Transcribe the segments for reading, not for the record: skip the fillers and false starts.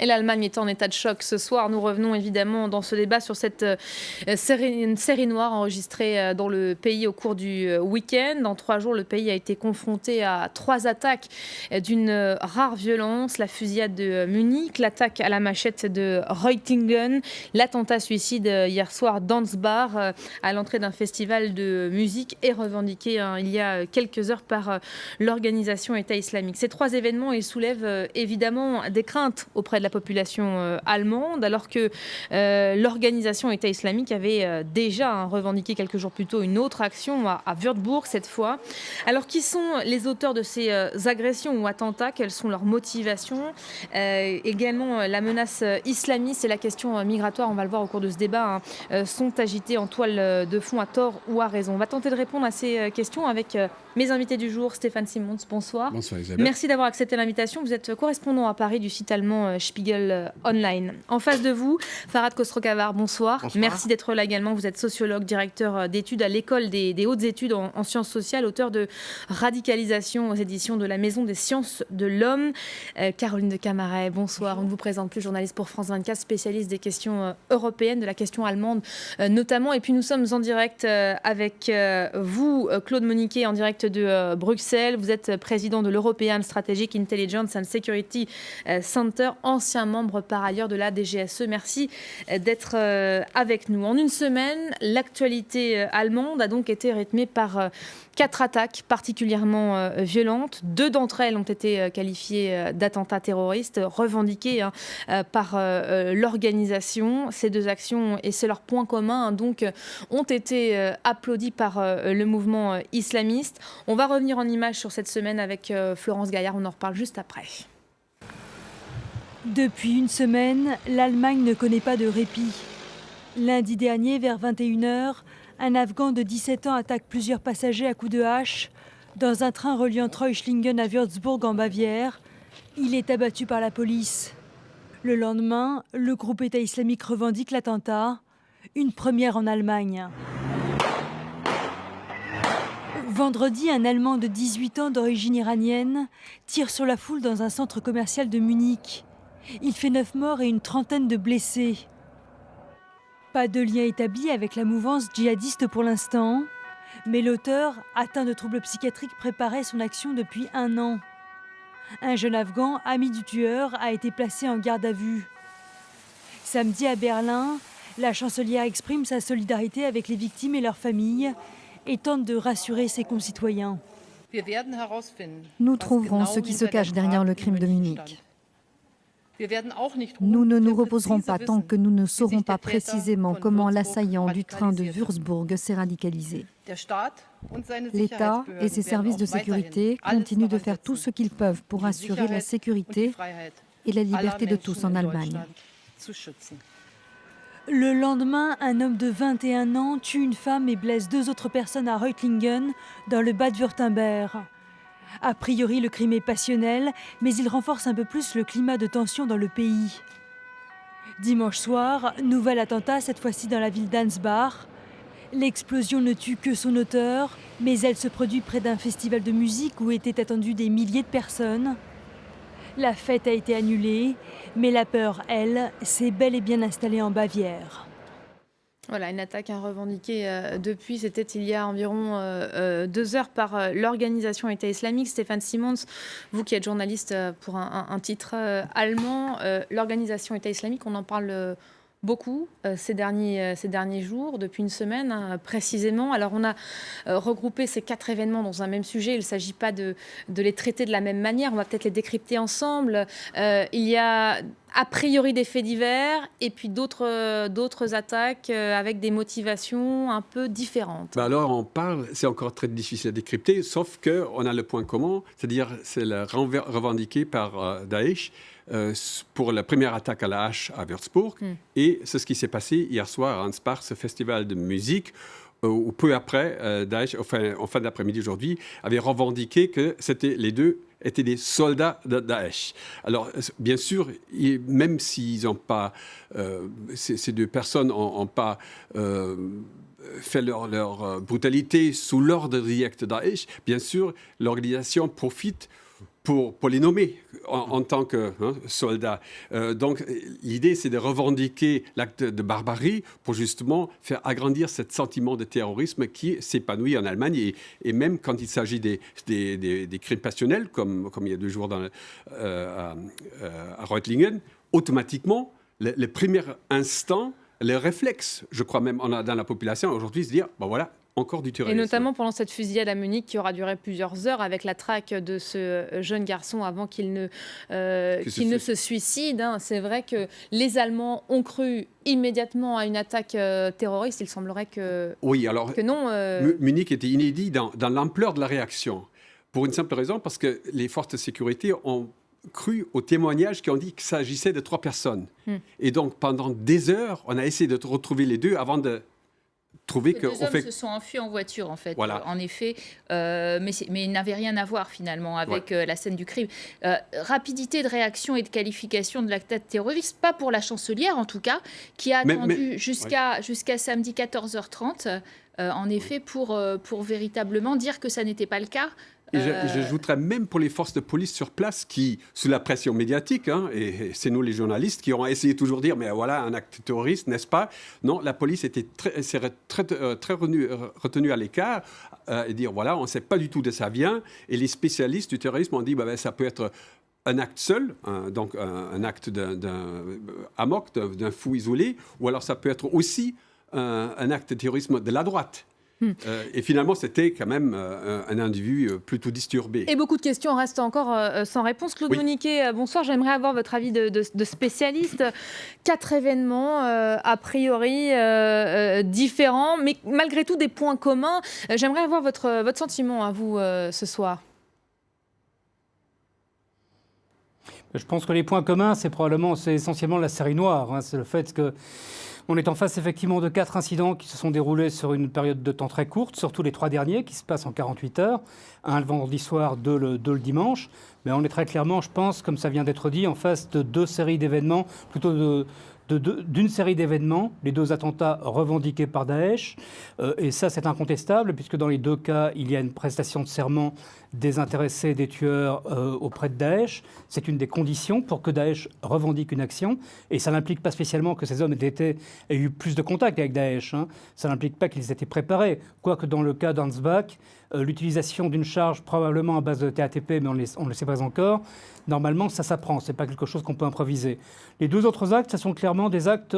Et l'Allemagne est en état de choc ce soir. Nous revenons évidemment dans ce débat sur cette série noire enregistrée dans le pays au cours du week-end. En 3 jours, le pays a été confronté à 3 attaques d'une rare violence. La fusillade de Munich, l'attaque à la machette de Reutlingen, l'attentat suicide hier soir d'Ansbach à l'entrée d'un festival de musique est revendiqué il y a quelques heures par l'organisation État islamique. Ces 3 événements, ils soulèvent évidemment des craintes auprès de la population allemande, alors que l'organisation État islamique avait déjà revendiqué quelques jours plus tôt une autre action à Würzburg cette fois. Alors qui sont les auteurs de ces agressions ou attentats? Quelles sont leurs motivations? Également la menace islamiste et la question migratoire, on va le voir au cours de ce débat, sont agitées en toile de fond à tort ou à raison. On va tenter de répondre à ces questions avec mes invités du jour. Stéphane Simons, bonsoir. Bonsoir Isabelle. Merci d'avoir accepté l'invitation. Vous êtes correspondant à Paris du site allemand Spiegel Online. En face de vous, Farhad Khosrow-Khavar, bonsoir. Bonsoir. Merci d'être là également. Vous êtes sociologue, directeur d'études à l'école des hautes études en sciences sociales, auteur de Radicalisation aux éditions de la Maison des sciences de l'homme. Caroline de Camaret, bonsoir. On ne vous présente plus, journaliste pour France 24, spécialiste des questions européennes, de la question allemande notamment. Et puis nous sommes en direct avec vous, Claude Moniquet, en direct de Bruxelles. Vous êtes président de l'European Strategic Intelligence and Security Center, ancien membre par ailleurs de la DGSE. Merci d'être avec nous. En une semaine, l'actualité allemande a donc été rythmée par 4 attaques particulièrement violentes. 2 d'entre elles ont été qualifiées d'attentats terroristes, revendiquées par l'organisation. Ces 2 actions, et c'est leur point commun, donc, ont été applaudies par le mouvement islamiste. On va revenir en images sur cette semaine avec Florence Gaillard. On en reparle juste après. Depuis une semaine, l'Allemagne ne connaît pas de répit. Lundi dernier, vers 21h, un Afghan de 17 ans attaque plusieurs passagers à coups de hache dans un train reliant Treuschlingen à Würzburg en Bavière. Il est abattu par la police. Le lendemain, le groupe État islamique revendique l'attentat, une première en Allemagne. Vendredi, un Allemand de 18 ans d'origine iranienne tire sur la foule dans un centre commercial de Munich. Il fait 9 morts et une trentaine de blessés. Pas de lien établi avec la mouvance djihadiste pour l'instant, mais l'auteur, atteint de troubles psychiatriques, préparait son action depuis 1 an. Un jeune Afghan, ami du tueur, a été placé en garde à vue. Samedi à Berlin, la chancelière exprime sa solidarité avec les victimes et leurs familles et tente de rassurer ses concitoyens. Nous trouverons ce qui se cache derrière le crime de Munich. Nous ne nous reposerons pas tant que nous ne saurons pas précisément comment l'assaillant du train de Würzburg s'est radicalisé. L'État et ses services de sécurité continuent de faire tout ce qu'ils peuvent pour assurer la sécurité et la liberté de tous en Allemagne. Le lendemain, un homme de 21 ans tue une femme et blesse 2 autres personnes à Reutlingen, dans le Bade-Württemberg. A priori, le crime est passionnel, mais il renforce un peu plus le climat de tension dans le pays. Dimanche soir, nouvel attentat, cette fois-ci dans la ville d'Ansbach. L'explosion ne tue que son auteur, mais elle se produit près d'un festival de musique où étaient attendus des milliers de personnes. La fête a été annulée, mais la peur, elle, s'est bel et bien installée en Bavière. Voilà, une attaque revendiquée depuis, c'était il y a environ 2 heures par l'organisation État islamique. Stéphane Simons, vous qui êtes journaliste pour un titre allemand, l'organisation État islamique, on en parle beaucoup ces derniers jours, depuis une semaine précisément. Alors on a regroupé ces 4 événements dans un même sujet. Il ne s'agit pas de les traiter de la même manière. On va peut-être les décrypter ensemble. Il y a a priori des faits divers et puis d'autres attaques avec des motivations un peu différentes. Alors on parle, c'est encore très difficile à décrypter, sauf qu'on a le point commun, c'est-à-dire c'est le revendiqué par Daesh pour la première attaque à la hache à Würzburg. Et c'est ce qui s'est passé hier soir à Ansbach, ce festival de musique, où peu après, Daesh, en fin d'après-midi aujourd'hui, avait revendiqué que les deux étaient des soldats de Daesh. Alors, bien sûr, même s'ils n'ont pas, ces deux personnes n'ont pas fait leur brutalité sous l'ordre direct de Daesh, bien sûr, l'organisation profite pour les nommer en tant que soldats. Donc, l'idée, c'est de revendiquer l'acte de barbarie pour justement faire agrandir ce sentiment de terrorisme qui s'épanouit en Allemagne. Et même quand il s'agit des crimes passionnels, comme il y a 2 jours à Reutlingen, automatiquement, le premier instant, le réflexe, je crois même dans la population aujourd'hui, se dire, ben voilà, encore du terrorisme. Et notamment pendant cette fusillade à Munich qui aura duré plusieurs heures avec la traque de ce jeune garçon avant qu'il ne se suicide. C'est vrai que les Allemands ont cru immédiatement à une attaque terroriste. Il semblerait que, que non. Munich était inédit dans l'ampleur de la réaction. Pour une simple raison, parce que les forces de sécurité ont cru aux témoignages qui ont dit qu'il s'agissait de 3 personnes. Et donc, pendant des heures, on a essayé de retrouver les 2 avant de trouver que... Les 2 hommes se sont enfuis en voiture, en fait, voilà. En effet, mais ils n'avaient rien à voir, finalement, avec la scène du crime. Rapidité de réaction et de qualification de l'acte terroriste, pas pour la chancelière, en tout cas, qui a attendu jusqu'à samedi 14h30, en effet, pour véritablement dire que ça n'était pas le cas. Et j'ajouterais même pour les forces de police sur place qui, sous la pression médiatique, et c'est nous les journalistes qui ont essayé toujours de dire, mais voilà, un acte terroriste, n'est-ce pas? Non, la police s'est très retenue à l'écart et dire, voilà, on ne sait pas du d'où ça vient. Et les spécialistes du terrorisme ont dit, ça peut être un acte seul, donc un acte d'un amok, d'un fou isolé, ou alors ça peut être aussi un acte de terrorisme de la droite. Et finalement, c'était quand même un individu plutôt disturbé. Et beaucoup de questions restent encore sans réponse. Claude Moniquet, bonsoir. J'aimerais avoir votre avis de spécialiste. 4 événements, a priori différents, mais malgré tout des points communs. J'aimerais avoir votre sentiment à vous ce soir. Je pense que les points communs, c'est essentiellement la série noire. C'est le fait que on est en face effectivement de 4 incidents qui se sont déroulés sur une période de temps très courte, surtout les 3 derniers qui se passent en 48 heures, un le vendredi soir, 2 le dimanche. Mais on est très clairement, je pense, comme ça vient d'être dit, en face de 2 séries d'événements, plutôt d'une série d'événements, les 2 attentats revendiqués par Daesh. Et ça, c'est incontestable, puisque dans les 2 cas, il y a une prestation de serment des intéressés, des tueurs auprès de Daesh. C'est une des conditions pour que Daesh revendique une action. Et ça n'implique pas spécialement que ces hommes aient eu plus de contact avec Daesh. Ça n'implique pas qu'ils étaient préparés. Quoique dans le cas d'Ansbach, l'utilisation d'une charge probablement à base de TATP, mais on ne le sait pas encore, normalement, ça s'apprend. Ce n'est pas quelque chose qu'on peut improviser. Les 2 autres actes, ce sont clairement des actes...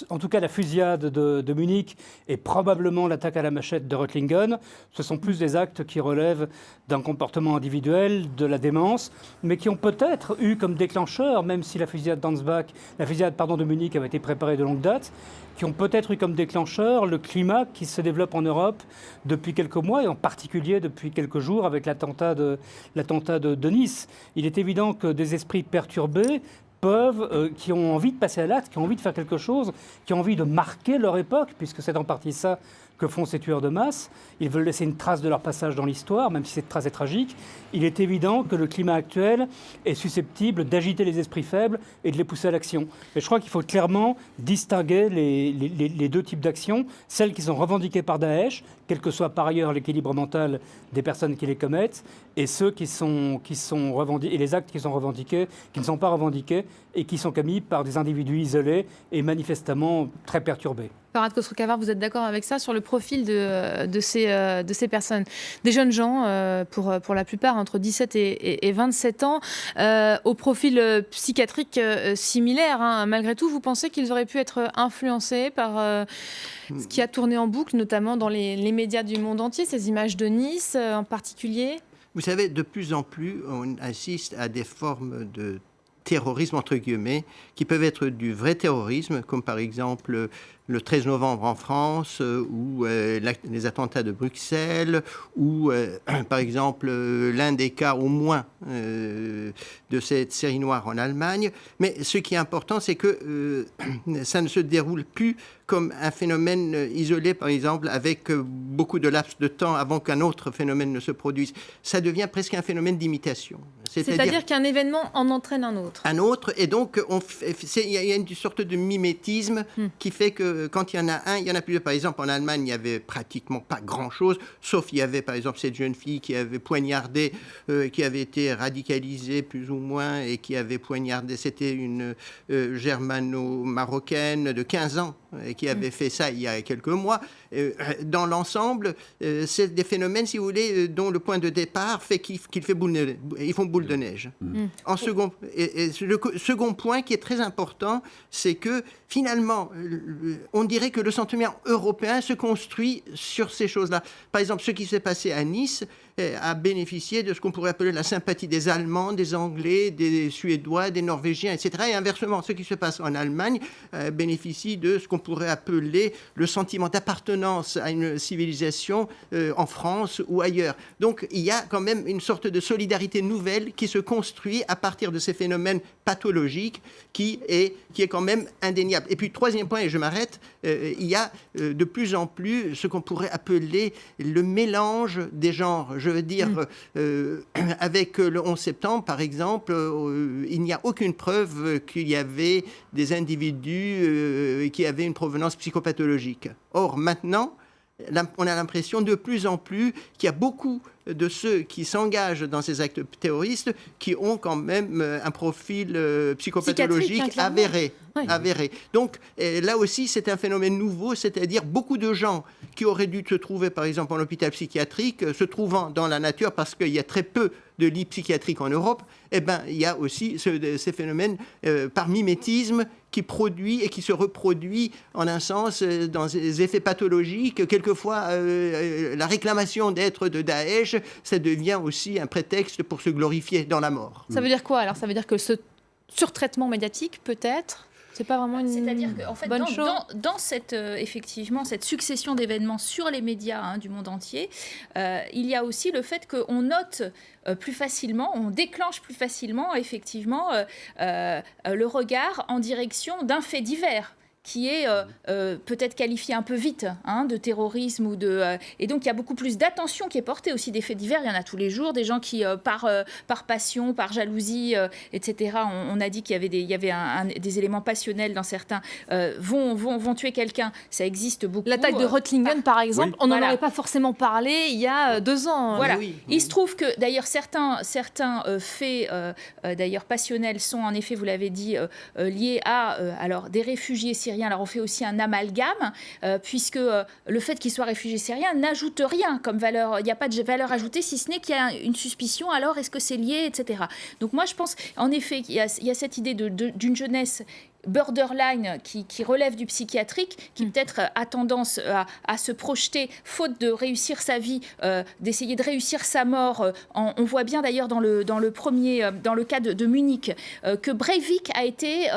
En tout cas, la fusillade de Munich et probablement l'attaque à la machette de Reutlingen, ce sont plus des actes qui relèvent d'un comportement individuel, de la démence, mais qui ont peut-être eu comme déclencheur, même si la fusillade de Munich avait été préparée de longue date, qui ont peut-être eu comme déclencheur le climat qui se développe en Europe depuis quelques mois, et en particulier depuis quelques jours avec l'attentat de Nice. Il est évident que des esprits perturbés qui ont envie de passer à l'acte, qui ont envie de faire quelque chose, qui ont envie de marquer leur époque, puisque c'est en partie ça que font ces tueurs de masse. Ils veulent laisser une trace de leur passage dans l'histoire, même si cette trace est tragique. Il est évident que le climat actuel est susceptible d'agiter les esprits faibles et de les pousser à l'action. Et je crois qu'il faut clairement distinguer les 2 types d'actions, celles qui sont revendiquées par Daesh, quel que soit par ailleurs l'équilibre mental des personnes qui les commettent, et ceux qui sont revendiqués, et les actes qui sont revendiqués, qui ne sont pas revendiqués et qui sont commis par des individus isolés et manifestement très perturbés. Farhad Khosrow-Khavar, vous êtes d'accord avec ça sur le profil de ces personnes? Des jeunes gens, pour la plupart, entre 17 et 27 ans, au profil psychiatrique similaire. Malgré tout, vous pensez qu'ils auraient pu être influencés par ce qui a tourné en boucle, notamment dans les médias du monde entier, ces images de Nice en particulier? Vous savez, de plus en plus, on assiste à des formes de terrorisme, entre guillemets, qui peuvent être du vrai terrorisme, comme par exemple le 13 novembre en France, ou les attentats de Bruxelles, ou par exemple l'un des cas au moins de cette série noire en Allemagne. Mais ce qui est important, c'est que ça ne se déroule plus comme un phénomène isolé, par exemple, avec beaucoup de laps de temps avant qu'un autre phénomène ne se produise. Ça devient presque un phénomène d'imitation. C'est-à-dire qu'un événement en entraîne un autre. Un autre, et donc il y a une sorte de mimétisme qui fait que quand il y en a un, il y en a plus. Par exemple, en Allemagne, il n'y avait pratiquement pas grand-chose, sauf il y avait par exemple cette jeune fille qui avait poignardé, qui avait été radicalisée plus ou moins, et qui avait poignardé, c'était une germano-marocaine de 15 ans, et qui avait fait ça il y a quelques mois. Dans l'ensemble, c'est des phénomènes, si vous voulez, dont le point de départ fait qu'ils font boule de neige. En second, le second point qui est très important, c'est que finalement, on dirait que le sentiment européen se construit sur ces choses-là. Par exemple, ce qui s'est passé à Nice a bénéficié de ce qu'on pourrait appeler la sympathie des Allemands, des Anglais, des Suédois, des Norvégiens, etc. Et inversement, ce qui se passe en Allemagne bénéficie de ce qu'on pourrait appeler le sentiment d'appartenance à une civilisation en France ou ailleurs. Donc, il y a quand même une sorte de solidarité nouvelle qui se construit à partir de ces phénomènes pathologiques qui est quand même indéniable. Et puis, troisième point, et je m'arrête, il y a de plus en plus ce qu'on pourrait appeler le mélange des genres. Je veux dire, avec le 11 septembre, par exemple, il n'y a aucune preuve qu'il y avait des individus qui avaient une provenance psychopathologique. Or, maintenant, on a l'impression de plus en plus qu'il y a beaucoup de ceux qui s'engagent dans ces actes terroristes qui ont quand même un profil psychopathologique avéré. Oui. Avéré. Donc là aussi, c'est un phénomène nouveau, c'est-à-dire beaucoup de gens qui auraient dû se trouver, par exemple, en hôpital psychiatrique, se trouvant dans la nature parce qu'il y a très peu de lits psychiatriques en Europe, eh ben, il y a aussi ces phénomènes par mimétisme qui produit et qui se reproduit en un sens dans des effets pathologiques. Quelquefois, la réclamation d'être de Daesh, ça devient aussi un prétexte pour se glorifier dans la mort. Ça veut dire quoi alors ? Ça veut dire que ce surtraitement médiatique, peut-être, c'est pas vraiment une C'est-à-dire qu'en fait, bonne chose. Dans cette, effectivement, cette succession d'événements sur les médias du monde entier, il y a aussi le fait qu'on note plus facilement, on déclenche plus facilement, effectivement, le regard en direction d'un fait divers qui est peut-être qualifié un peu vite de terrorisme ou et donc il y a beaucoup plus d'attention qui est portée aussi des faits divers. Il y en a tous les jours, des gens qui par passion, par jalousie, etc. On a dit qu'il y avait des éléments passionnels dans certains vont tuer quelqu'un. Ça existe beaucoup. L'attaque de Reutlingen, par exemple, on n'en aurait pas forcément parlé il y a 2 ans. Voilà. Oui. Il se trouve que d'ailleurs certains faits d'ailleurs passionnels sont en effet, vous l'avez dit, liés à alors des réfugiés syriens. Alors on fait aussi un amalgame, puisque le fait qu'ils soient réfugiés syriens n'ajoute rien comme valeur. Il n'y a pas de valeur ajoutée, si ce n'est qu'il y a une suspicion. Alors est-ce que c'est lié, etc. Donc moi je pense en effet qu'il y a cette idée d'une jeunesse borderline qui relève du psychiatrique, qui peut-être a tendance à se projeter, faute de réussir sa vie, d'essayer de réussir sa mort. On voit bien d'ailleurs dans le cas de Munich, que Breivik a été,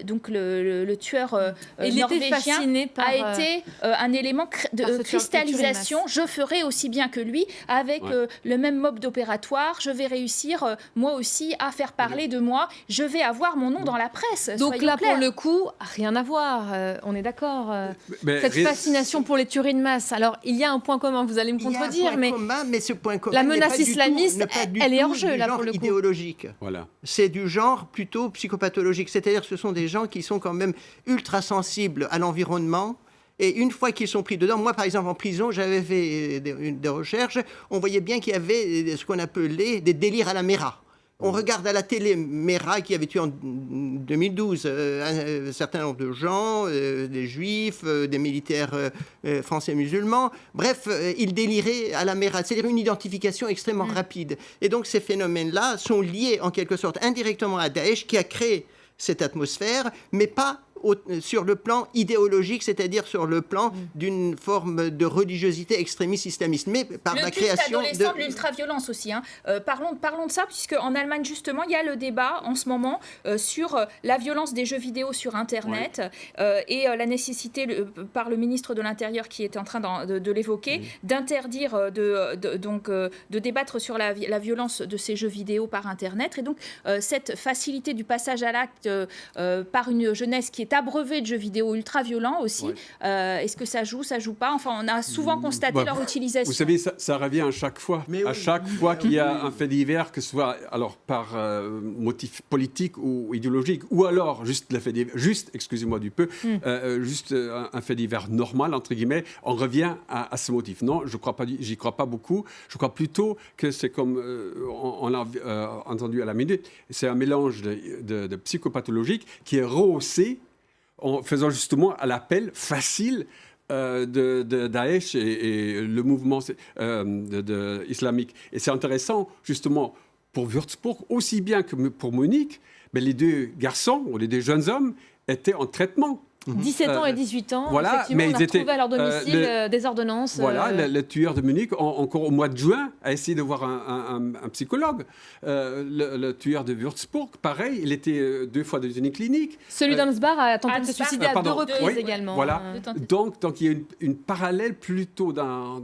donc le tueur norvégien, a été un élément de cristallisation. Je ferai aussi bien que lui, avec le même mode opératoire. Je vais réussir, moi aussi, à faire parler de moi. Je vais avoir mon nom dans la presse. Donc là, pour le coup, rien à voir, on est d'accord. Cette fascination pour les tueries de masse. Alors, il y a un point commun, vous allez me contredire, mais ce point commun, la menace islamiste, elle est hors jeu, là, pour le coup. Idéologique. Voilà. C'est du genre plutôt psychopathologique. C'est-à-dire que ce sont des gens qui sont quand même ultra sensibles à l'environnement. Et une fois qu'ils sont pris dedans, moi par exemple en prison, j'avais fait des recherches, on voyait bien qu'il y avait ce qu'on appelait des délires à la Mera. On regarde à la télé Mera qui avait tué en 2012 un certain nombre de gens, des juifs, des militaires français musulmans. Bref, ils déliraient à la Mera. C'est-à-dire une identification extrêmement rapide. Et donc ces phénomènes-là sont liés en quelque sorte indirectement à Daesh qui a créé cette atmosphère, mais pas sur le plan idéologique, c'est-à-dire sur le plan d'une forme de religiosité extrémiste islamiste, mais par la création de l'ultraviolence aussi. Parlons de ça, puisque en Allemagne justement, il y a le débat en ce moment sur la violence des jeux vidéo sur Internet et la nécessité par le ministre de l'Intérieur qui est en train de l'évoquer, d'interdire de débattre sur la violence de ces jeux vidéo par Internet. Et donc cette facilité du passage à l'acte par une jeunesse qui est est abreuvé de jeux vidéo ultra-violents aussi. Est-ce que ça joue pas? Enfin, on a souvent constaté leur utilisation. Vous savez, ça revient à chaque fois. Chaque fois qu'il y a un fait divers, que ce soit alors par motif politique ou idéologique, ou alors juste le fait divers, excusez-moi du peu, juste un fait divers normal, entre guillemets, on revient à ce motif. Non, j'y crois pas beaucoup. Je crois plutôt que c'est comme on l'a entendu à la minute, c'est un mélange de psychopathologique qui est rehaussé en faisant justement à l'appel facile de Daesh et le mouvement islamique. Et c'est intéressant, justement, pour Würzburg, aussi bien que pour Munich, mais les deux garçons, ou les deux jeunes hommes, étaient en traitement. 17 ans et 18 ans, voilà, effectivement, mais on a retrouvé à leur domicile des ordonnances. Voilà, le tueur de Munich, encore au mois de juin, a essayé de voir un psychologue. Le tueur de Würzburg, pareil, il était 2 fois dans une clinique. Celui d'Ansbach a tenté de se suicider à 2 reprises également. Voilà, donc il y a une parallèle plutôt dans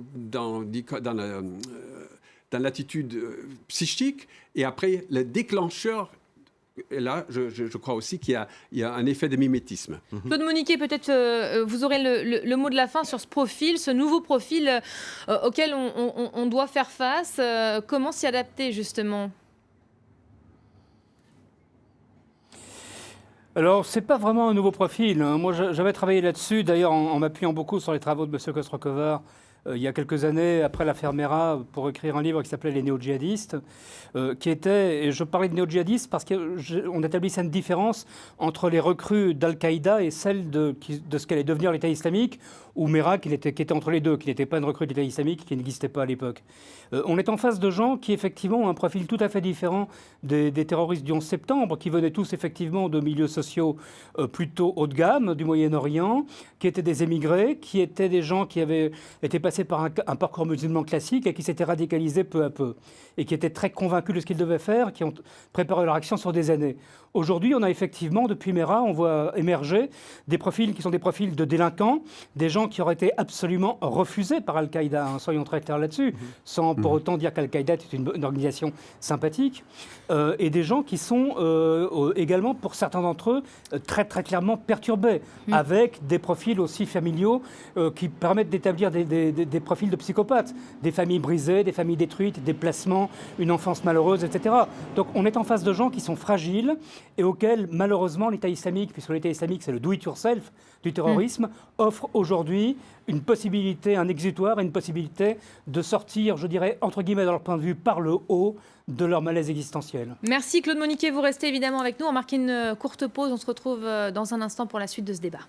l'attitude psychique, et après, le déclencheur. Et là, je crois aussi qu'il y a un effet de mimétisme. Claude Moniquet, peut-être vous aurez le mot de la fin sur ce profil, ce nouveau profil auquel on doit faire face. Comment s'y adapter, justement ? Alors, ce n'est pas vraiment un nouveau profil. Moi, j'avais travaillé là-dessus, d'ailleurs, en m'appuyant beaucoup sur les travaux de M. Kostrokovar, il y a quelques années, après l'affaire Mera, pour écrire un livre qui s'appelait « Les néo-djihadistes », qui était, et je parlais de néo-djihadistes parce qu'on établissait une différence entre les recrues d'Al-Qaïda et celles de ce qu'allait devenir l'État islamique, ou Mera, qui était entre les deux, qui n'était pas une recrue de l'État islamique, qui n'existait pas à l'époque. On est en face de gens qui, effectivement, ont un profil tout à fait différent des terroristes du 11 septembre, qui venaient tous, effectivement, de milieux sociaux plutôt haut de gamme, du Moyen-Orient, qui étaient des émigrés, qui étaient des gens qui avaient été passés par un parcours musulman classique et qui s'étaient radicalisés peu à peu, et qui étaient très convaincus de ce qu'ils devaient faire, qui ont préparé leur action sur des années. Aujourd'hui, on a effectivement, depuis Mera, on voit émerger des profils qui sont des profils de délinquants, des gens qui auraient été absolument refusés par Al-Qaïda, hein, soyons très clairs là-dessus, sans pour autant dire qu'Al-Qaïda est une organisation sympathique, et des gens qui sont également, pour certains d'entre eux, très très clairement perturbés, avec des profils aussi familiaux qui permettent d'établir des profils de psychopathes, des familles brisées, des familles détruites, des placements, une enfance malheureuse, etc. Donc on est en face de gens qui sont fragiles et auxquels, malheureusement, l'État islamique, puisque l'État islamique, c'est le do-it-yourself du terrorisme, offre aujourd'hui une possibilité, un exutoire, une possibilité de sortir, je dirais, entre guillemets, dans leur point de vue, par le haut de leur malaise existentiel. Merci Claude Moniquet, vous restez évidemment avec nous. On marque une courte pause, on se retrouve dans un instant pour la suite de ce débat.